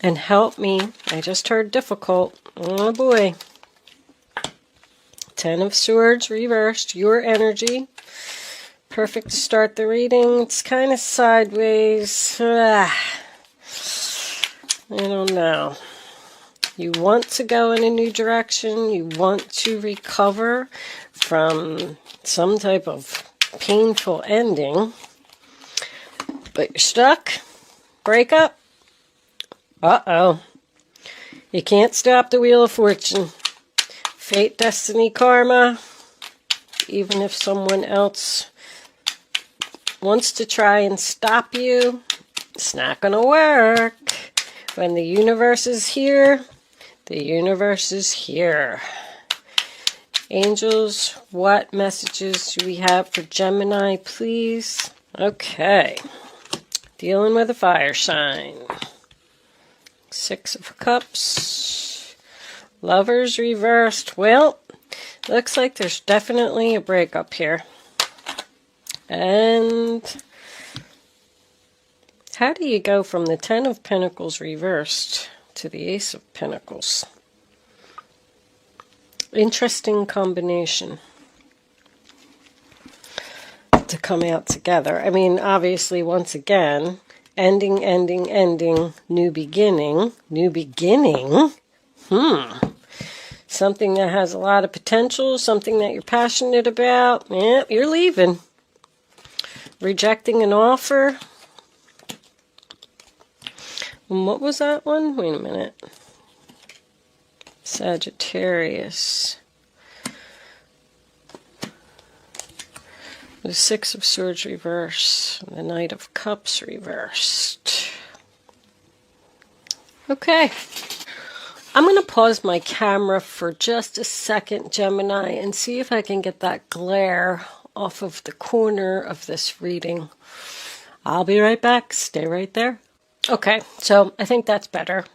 and help me. I just heard difficult. Oh boy. 10 of Swords reversed, your energy. Perfect to start the reading. It's kind of sideways. I don't know. You want to go in a new direction. You want to recover from some type of painful ending. But you're stuck. Break up. Uh-oh. You can't stop the Wheel of Fortune. Fate, destiny, karma. Even if someone else wants to try and stop you, it's not going to work. When the universe is here, the universe is here. Angels, what messages do we have for Gemini, please? Okay. Dealing with a fire sign. 6 of Cups. Lovers reversed. Well, looks like there's definitely a breakup here. And how do you go from the 10 of Pentacles reversed to the Ace of Pentacles? Interesting combination to come out together. I mean, obviously, once again, ending, ending, ending, new beginning. New beginning? Something that has a lot of potential, something that you're passionate about. Yeah, you're leaving. Rejecting an offer. And what was that one? Wait a minute. Sagittarius. The 6 of Swords reversed. The Knight of Cups reversed. Okay. I'm going to pause my camera for just a second, Gemini, and see if I can get that glare off of the corner of this reading. I'll be right back. Stay right there. Okay, so I think that's better.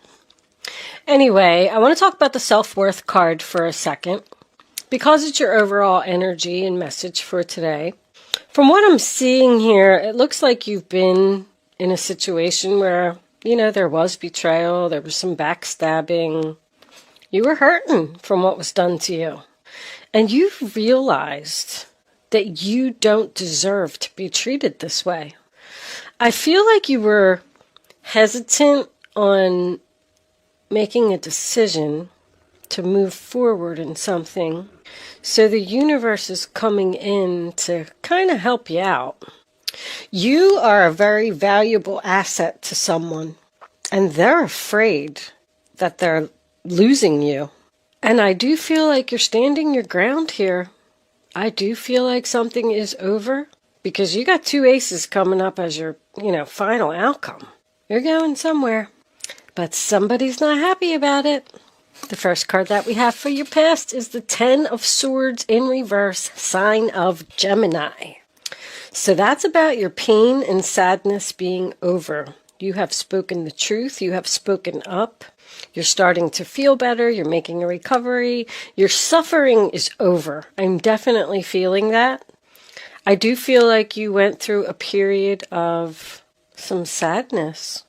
Anyway, I want to talk about the self-worth card for a second, because it's your overall energy and message for today. From what I'm seeing here, it looks like you've been in a situation where, you know, there was betrayal, there was some backstabbing. You were hurting from what was done to you. And you've realized that you don't deserve to be treated this way. I feel like you were hesitant on making a decision to move forward in something. So the universe is coming in to kind of help you out. You are a very valuable asset to someone, and they're afraid that they're losing you. And I do feel like you're standing your ground here. I do feel like something is over, because you got 2 aces coming up as your, final outcome. You're going somewhere, but somebody's not happy about it. The first card that we have for your past is the 10 of Swords in reverse, sign of Gemini. So that's about your pain and sadness being over. You have spoken the truth. You have spoken up. You're starting to feel better. You're making a recovery. Your suffering is over. I'm definitely feeling that. I do feel like you went through a period of some sadness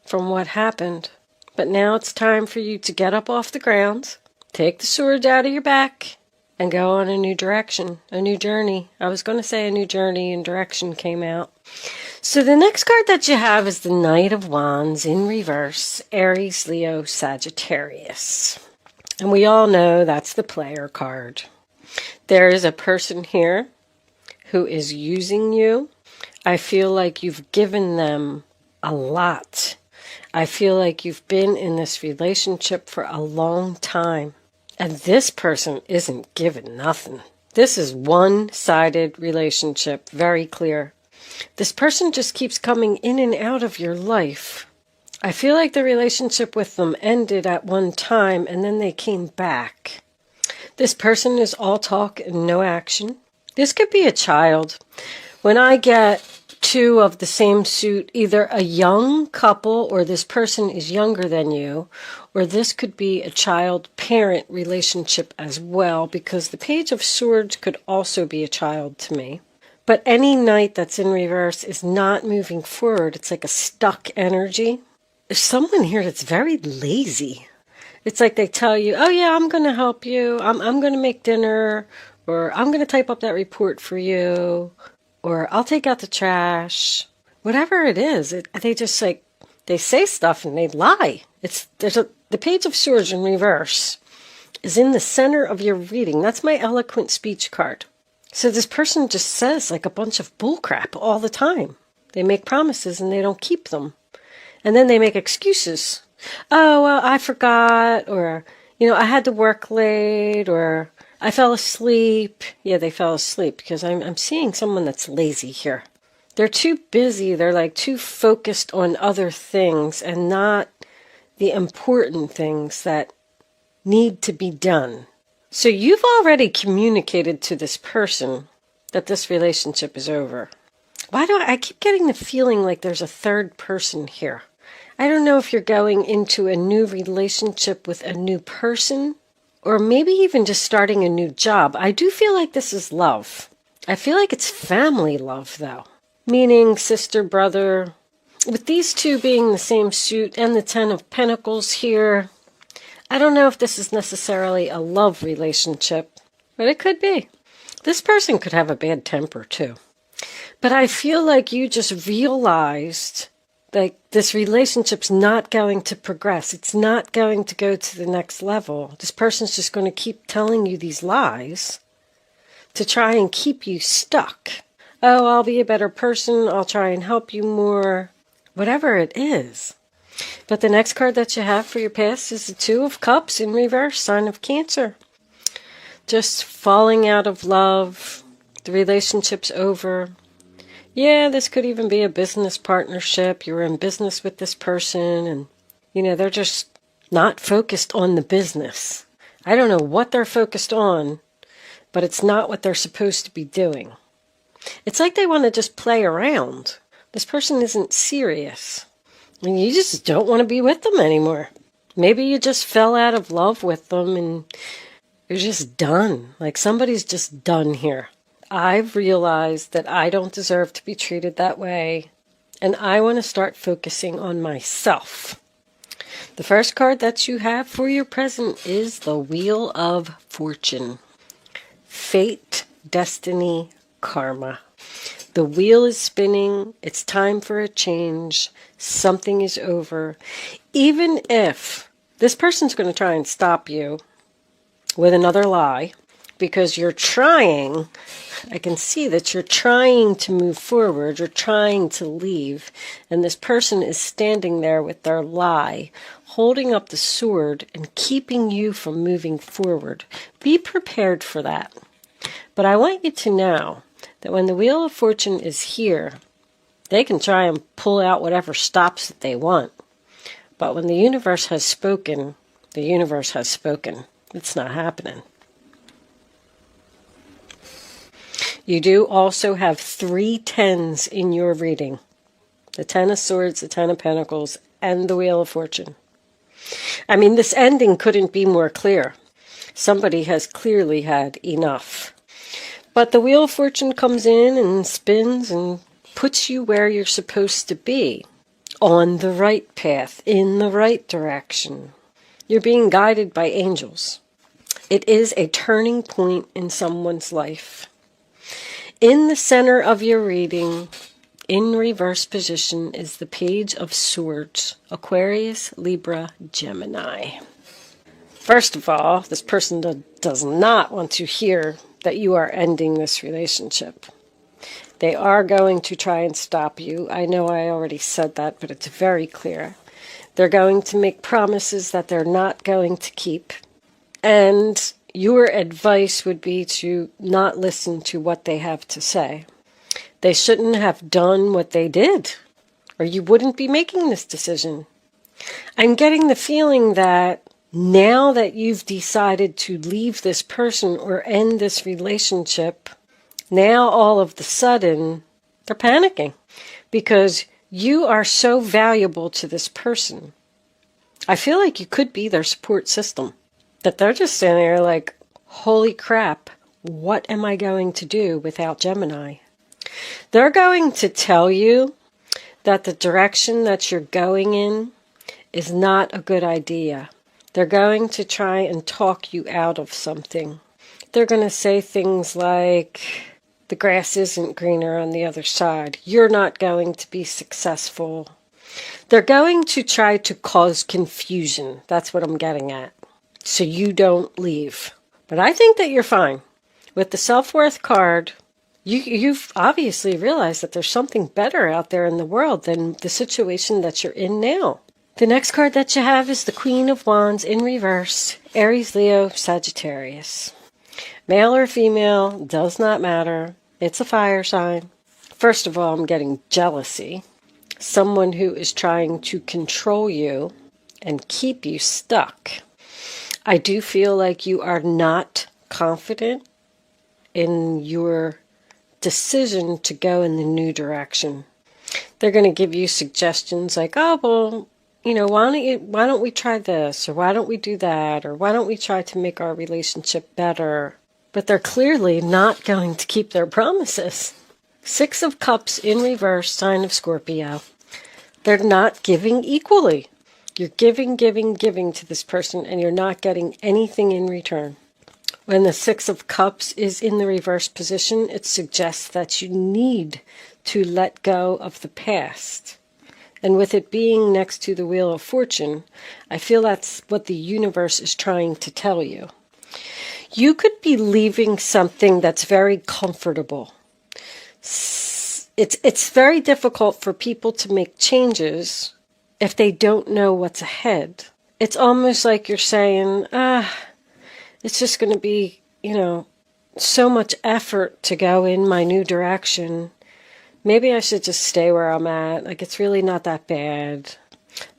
from what happened. But now it's time for you to get up off the ground, take the swords out of your back, and go on a new direction, a new journey. I was going to say a new journey, and direction came out. So the next card that you have is the Knight of Wands in reverse, Aries, Leo, Sagittarius. And we all know that's the player card. There is a person here who is using you. I feel like you've given them a lot. I feel like you've been in this relationship for a long time. And this person isn't giving nothing. This is one-sided relationship, very clear. This person just keeps coming in and out of your life. I feel like the relationship with them ended at one time and then they came back. This person is all talk and no action. This could be a child. When I get 2 of the same suit, either a young couple or this person is younger than you, or this could be a child-parent relationship as well, because the Page of Swords could also be a child to me. But any knight that's in reverse is not moving forward. It's like a stuck energy. there's someone here that's very lazy. It's like they tell you, oh yeah, I'm going to help you. I'm going to make dinner, or I'm going to type up that report for you, or I'll take out the trash. Whatever it is, they just like, they say stuff and they lie. The Page of Swords in reverse is in the center of your reading. That's my eloquent speech card. So this person just says like a bunch of bullcrap all the time. They make promises and they don't keep them. And then they make excuses. Oh, well, I forgot, or, I had to work late, or I fell asleep. Yeah, they fell asleep because I'm seeing someone that's lazy here. They're too busy. They're like too focused on other things and not the important things that need to be done. So you've already communicated to this person that this relationship is over. Why do I keep getting the feeling like there's a third person here? I don't know if you're going into a new relationship with a new person, or maybe even just starting a new job. I do feel like this is love. I feel like it's family love, though. Meaning sister, brother. With these two being the same suit and the Ten of Pentacles here, I don't know if this is necessarily a love relationship, but it could be. This person could have a bad temper, too. But I feel like you just realized like this relationship's not going to progress. It's not going to go to the next level. This person's just going to keep telling you these lies to try and keep you stuck. Oh, I'll be a better person. I'll try and help you more. Whatever it is. But the next card that you have for your past is the Two of Cups in reverse, sign of Cancer. Just falling out of love. The relationship's over. Yeah, this could even be a business partnership. You're in business with this person and, they're just not focused on the business. I don't know what they're focused on, but it's not what they're supposed to be doing. It's like they want to just play around. This person isn't serious. And you just don't want to be with them anymore. Maybe you just fell out of love with them and you're just done. Like somebody's just done here. I've realized that I don't deserve to be treated that way, and I want to start focusing on myself. The first card that you have for your present is the Wheel of Fortune. Fate, destiny, karma. The wheel is spinning. It's time for a change. Something is over. Even if this person's going to try and stop you with another lie, because you're trying, I can see that you're trying to move forward, you're trying to leave, and this person is standing there with their lie, holding up the sword and keeping you from moving forward. Be prepared for that. But I want you to know that when the Wheel of Fortune is here, they can try and pull out whatever stops that they want. But when the universe has spoken, the universe has spoken. It's not happening. You do also have 3 tens in your reading. The Ten of Swords, the Ten of Pentacles, and the Wheel of Fortune. I mean, this ending couldn't be more clear. Somebody has clearly had enough. But the Wheel of Fortune comes in and spins and puts you where you're supposed to be. On the right path, in the right direction. You're being guided by angels. It is a turning point in someone's life. In the center of your reading, in reverse position, is the Page of Swords, Aquarius, Libra, Gemini. First of all, this person does not want to hear that you are ending this relationship. They are going to try and stop you. I know I already said that, but it's very clear. They're going to make promises that they're not going to keep. And your advice would be to not listen to what they have to say. They shouldn't have done what they did, or you wouldn't be making this decision. I'm getting the feeling that now that you've decided to leave this person or end this relationship, now all of the sudden they're panicking because you are so valuable to this person. I feel like you could be their support system. That they're just standing there like, holy crap, what am I going to do without Gemini? They're going to tell you that the direction that you're going in is not a good idea. They're going to try and talk you out of something. They're going to say things like, the grass isn't greener on the other side. You're not going to be successful. They're going to try to cause confusion. That's what I'm getting at. So you don't leave. But I think that you're fine. With the self-worth card, you've obviously realized that there's something better out there in the world than the situation that you're in now. The next card that you have is the Queen of Wands in reverse, Aries, Leo, Sagittarius. Male or female, does not matter. It's a fire sign. First of all, I'm getting jealousy. Someone who is trying to control you and keep you stuck. I do feel like you are not confident in your decision to go in the new direction. They're going to give you suggestions like, oh, well, why don't we try this, or why don't we do that, or why don't we try to make our relationship better? But they're clearly not going to keep their promises. Six of Cups in reverse, sign of Scorpio. They're not giving equally. You're giving to this person, and you're not getting anything in return. When the Six of Cups is in the reverse position, it suggests that you need to let go of the past. And with it being next to the Wheel of Fortune, I feel that's what the universe is trying to tell you. You could be leaving something that's very comfortable. It's very difficult for people to make changes if they don't know what's ahead. It's almost like you're saying, it's just going to be, so much effort to go in my new direction. Maybe I should just stay where I'm at. Like, it's really not that bad.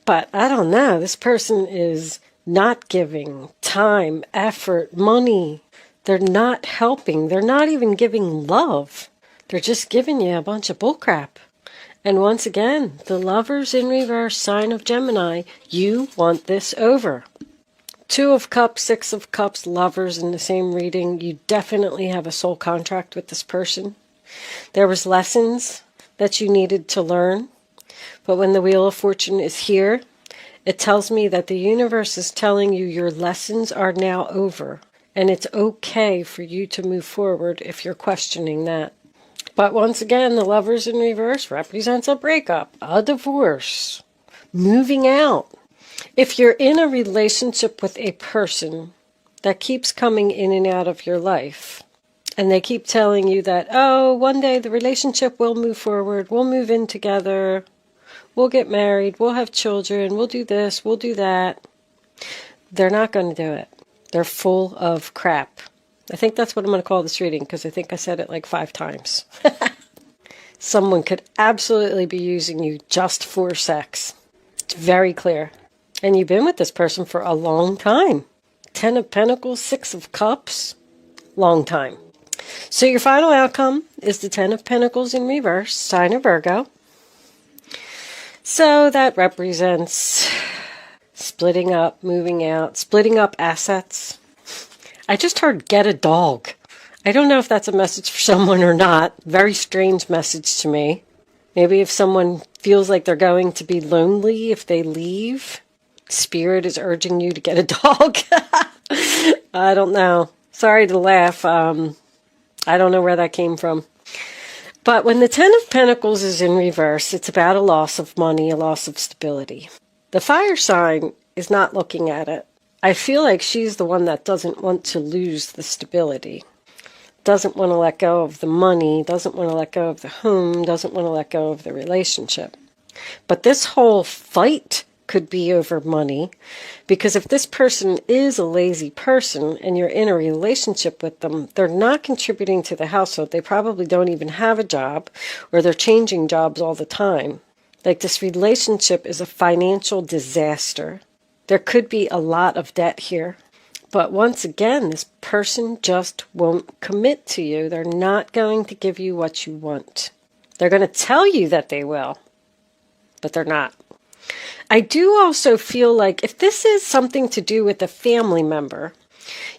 But I don't know. This person is not giving time, effort, money. They're not helping. They're not even giving love. They're just giving you a bunch of bullcrap. And once again, the Lovers in reverse, sign of Gemini, you want this over. Two of Cups, Six of Cups, Lovers in the same reading. You definitely have a soul contract with this person. There was lessons that you needed to learn. But when the Wheel of Fortune is here, it tells me that the universe is telling you your lessons are now over. And it's okay for you to move forward if you're questioning that. But once again, the Lovers in reverse represents a breakup, a divorce, moving out. If you're in a relationship with a person that keeps coming in and out of your life, and they keep telling you that, oh, one day the relationship will move forward, we'll move in together, we'll get married, we'll have children, we'll do this, we'll do that, they're not going to do it. They're full of crap. I think that's what I'm going to call this reading, because I think I said it like 5 times. Someone could absolutely be using you just for sex. It's very clear. And you've been with this person for a long time. 10 of Pentacles, 6 of Cups, long time. So your final outcome is the 10 of Pentacles in reverse, sign of Virgo. So that represents splitting up, moving out, splitting up assets. I just heard get a dog. I don't know if that's a message for someone or not. Very strange message to me. Maybe if someone feels like they're going to be lonely if they leave, Spirit is urging you to get a dog. I don't know. Sorry to laugh. I don't know where that came from. But when the 10 of Pentacles is in reverse, it's about a loss of money, a loss of stability. The fire sign is not looking at it. I feel like she's the one that doesn't want to lose the stability, doesn't want to let go of the money, doesn't want to let go of the home, doesn't want to let go of the relationship. But this whole fight could be over money, because if this person is a lazy person and you're in a relationship with them, they're not contributing to the household. They probably don't even have a job, or they're changing jobs all the time. Like, this relationship is a financial disaster. There could be a lot of debt here. But once again, this person just won't commit to you. They're not going to give you what you want. They're going to tell you that they will, but they're not. I do also feel like if this is something to do with a family member,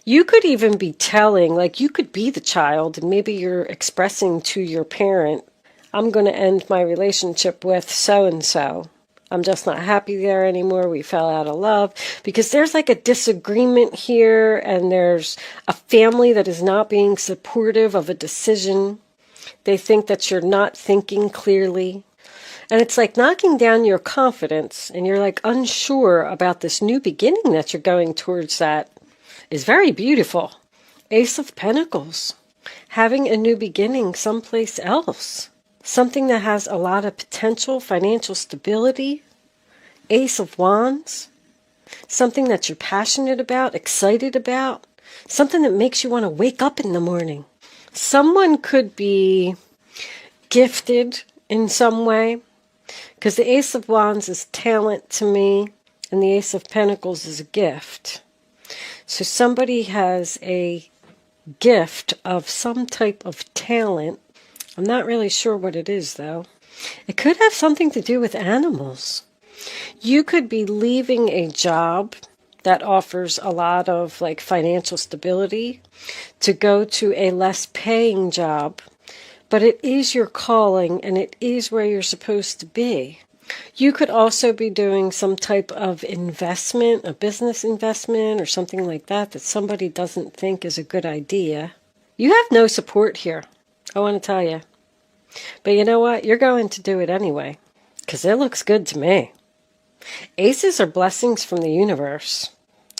you could even be telling, like, you could be the child and maybe you're expressing to your parent, I'm going to end my relationship with so-and-so. I'm just not happy there anymore. We fell out of love. Because there's like a disagreement here, and there's a family that is not being supportive of a decision. They think that you're not thinking clearly. And it's like knocking down your confidence, and you're like unsure about this new beginning that you're going towards that is very beautiful. Ace of Pentacles. Having a new beginning someplace else. Something that has a lot of potential, financial stability. Ace of Wands. Something that you're passionate about, excited about. Something that makes you want to wake up in the morning. Someone could be gifted in some way. Because the Ace of Wands is talent to me. And the Ace of Pentacles is a gift. So somebody has a gift of some type of talent. I'm not really sure what it is, though. It could have something to do with animals. You could be leaving a job that offers a lot of like financial stability to go to a less paying job, but it is your calling and it is where you're supposed to be. You could also be doing some type of investment, a business investment or something like that that somebody doesn't think is a good idea. You have no support here, I want to tell you. But you know what? You're going to do it anyway, because it looks good to me. Aces are blessings from the universe.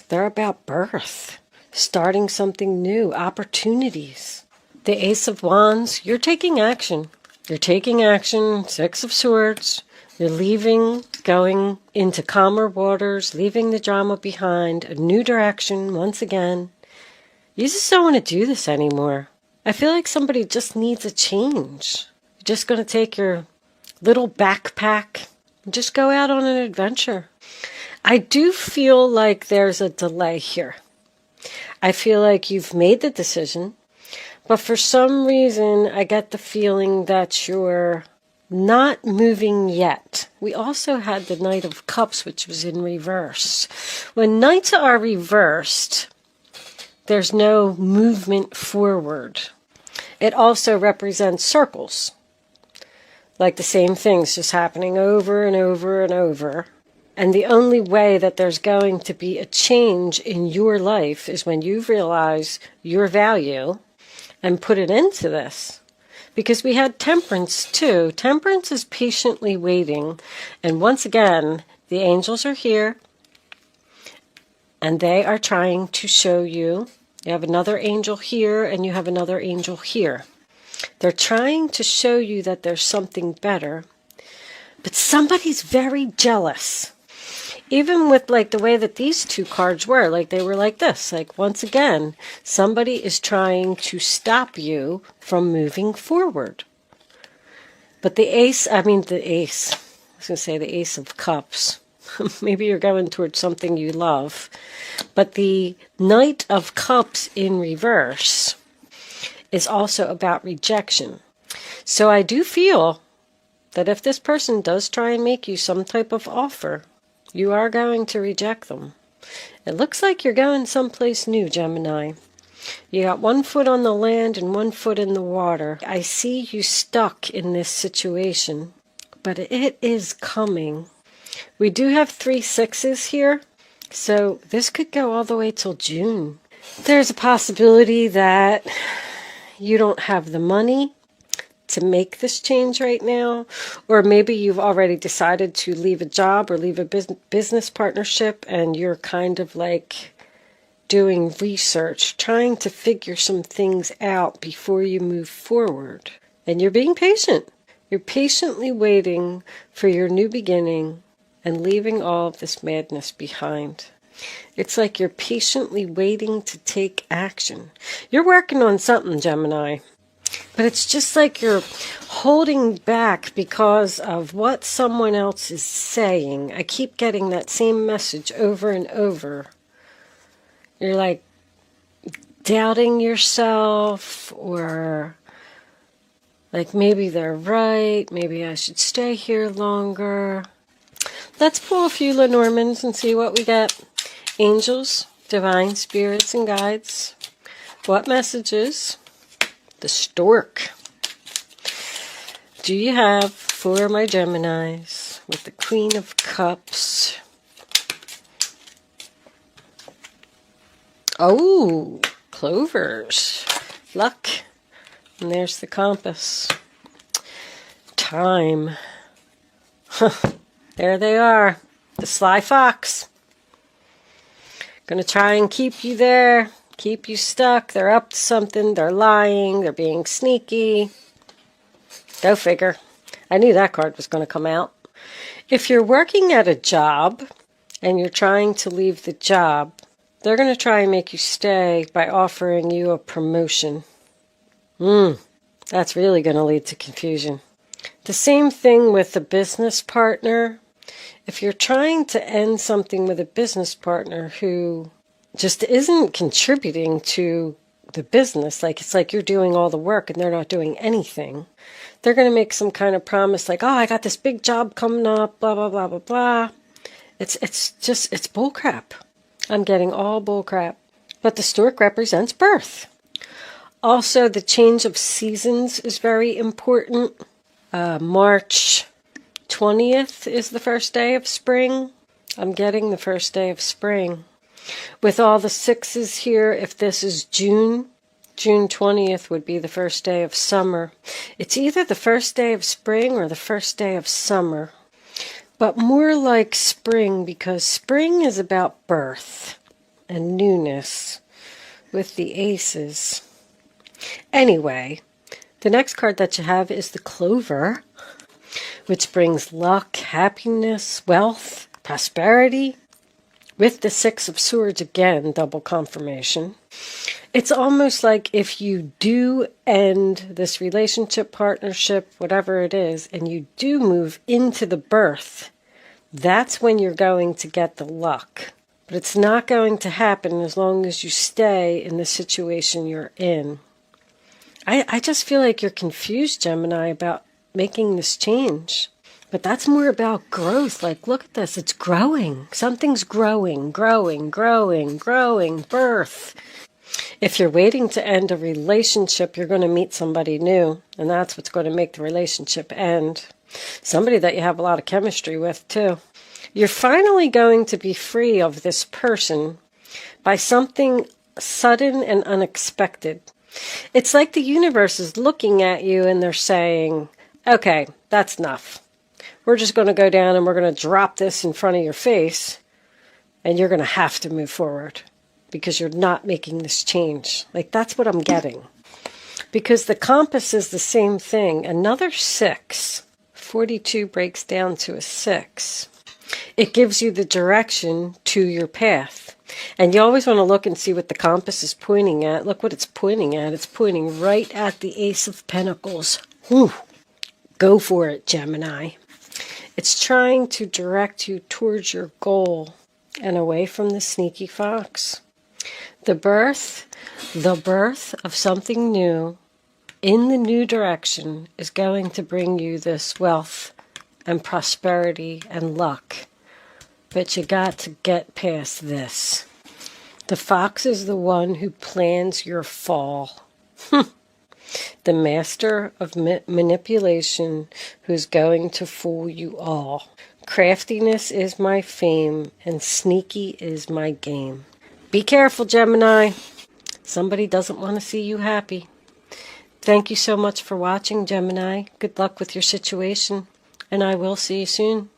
They're about birth, starting something new, opportunities. The Ace of Wands, you're taking action. You're taking action, Six of Swords. You're leaving, going into calmer waters, leaving the drama behind, a new direction once again. You just don't want to do this anymore. I feel like somebody just needs a change. You're just going to take your little backpack and just go out on an adventure. I do feel like there's a delay here. I feel like you've made the decision, but for some reason I get the feeling that you're not moving yet. We also had the Knight of Cups, which was in reverse. When Knights are reversed, there's no movement forward. It also represents circles. Like the same things just happening over and over and over. And the only way that there's going to be a change in your life is when you realize your value and put it into this. Because we had Temperance too. Temperance is patiently waiting. And once again, the angels are here. And they are trying to show you. You have another angel here and you have another angel here. They're trying to show you that there's something better. But somebody's very jealous. Even with like the way that these two cards were, like they were like this. Like once again, somebody is trying to stop you from moving forward. But the Ace of Cups. Maybe you're going towards something you love. But the Knight of Cups in reverse is also about rejection. So I do feel that if this person does try and make you some type of offer, you are going to reject them. It looks like you're going someplace new, Gemini. You got 1 foot on the land and 1 foot in the water. I see you stuck in this situation, but it is coming. We do have 3 sixes here, so this could go all the way till June. There's a possibility that you don't have the money to make this change right now, or maybe you've already decided to leave a job or leave a business partnership and you're kind of like doing research, trying to figure some things out before you move forward. And you're being patient. You're patiently waiting for your new beginning and leaving all of this madness behind. It's like you're patiently waiting to take action. You're working on something, Gemini. But it's just like you're holding back because of what someone else is saying. I keep getting that same message over and over. You're like doubting yourself, or like maybe they're right, maybe I should stay here longer. Let's pull a few Lenormands and see what we get. Angels, divine spirits, and guides. What messages? The stork. Do you have for my Geminis? with the Queen of Cups. Oh, clovers. Luck. And there's the compass. Time. There they are. The sly fox. Gonna try and keep you there. Keep you stuck. They're up to something. They're lying. They're being sneaky. Go figure. I knew that card was going to come out. If you're working at a job and you're trying to leave the job, they're going to try and make you stay by offering you a promotion. That's really going to lead to confusion. The same thing with a business partner. If you're trying to end something with a business partner who just isn't contributing to the business, like it's like you're doing all the work and they're not doing anything, they're going to make some kind of promise like, oh, I got this big job coming up, blah, blah, blah, blah, blah. It's bullcrap. I'm getting all bullcrap. But the stork represents birth. Also, the change of seasons is very important. March 20th is the first day of spring. I'm getting the first day of spring. With all the sixes here, if this is June 20th would be the first day of summer. It's either the first day of spring or the first day of summer. But more like spring, because spring is about birth and newness with the aces. Anyway, the next card that you have is the clover, which brings luck, happiness, wealth, prosperity. With the Six of Swords, again, double confirmation. It's almost like if you do end this relationship, partnership, whatever it is, and you do move into the birth, that's when you're going to get the luck. But it's not going to happen as long as you stay in the situation you're in. I just feel like you're confused, Gemini, about making this change. But that's more about growth. Like, look at this. It's growing. Something's growing, birth. If you're waiting to end a relationship, you're going to meet somebody new. And that's what's going to make the relationship end. Somebody that you have a lot of chemistry with, too. You're finally going to be free of this person by something sudden and unexpected. It's like the universe is looking at you and they're saying, okay, that's enough. We're just going to go down and we're going to drop this in front of your face, and you're going to have to move forward because you're not making this change. Like, that's what I'm getting. Because the compass is the same thing. Another 6. 42 breaks down to a 6. It gives you the direction to your path. And you always want to look and see what the compass is pointing at. Look what it's pointing at. It's pointing right at the Ace of Pentacles. Whew. Go for it, Gemini. It's trying to direct you towards your goal and away from the sneaky fox. The birth of something new in the new direction is going to bring you this wealth and prosperity and luck. But you got to get past this. The fox is the one who plans your fall. The master of manipulation who's going to fool you all. Craftiness is my fame and sneaky is my game. Be careful, Gemini. Somebody doesn't want to see you happy. Thank you so much for watching, Gemini. Good luck with your situation, and I will see you soon.